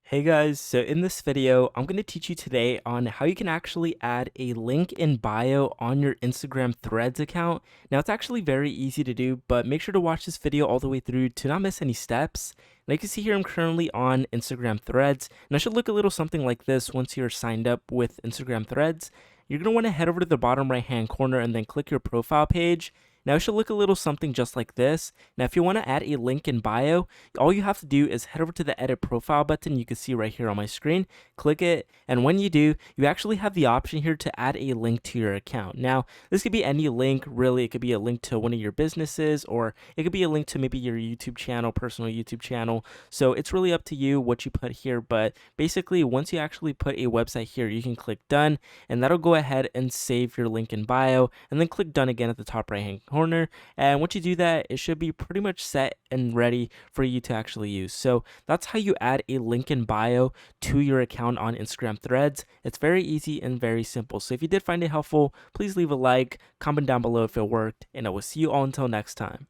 Hey guys, so in this video, I'm going to teach you today on how you can actually add a link in bio on your Instagram Threads account. Now, it's actually very easy to do, but make sure to watch this video all the way through to not miss any steps. And you can see here, I'm currently on Instagram Threads, and I should look a little something like this once you're signed up with Instagram Threads. You're going to want to head over to the bottom right hand corner and then click your profile page. Now, it should look a little something just like this. Now, if you want to add a link in bio, all you have to do is head over to the edit profile button you can see right here on my screen, click it, and when you do, you actually have the option here to add a link to your account. Now, this could be any link, really. It could be a link to one of your businesses, or it could be a link to maybe your YouTube channel, personal YouTube channel. So it's really up to you what you put here, but basically, once you actually put a website here, you can click done, and that'll go ahead and save your link in bio, and then click done again at the top right hand corner. And once you do that, it should be pretty much set and ready for you to actually use. So that's how you add a link in bio to your account on Instagram Threads. It's very easy and very simple. So if you did find it helpful, please leave a like, comment down below if it worked, and I will see you all until next time.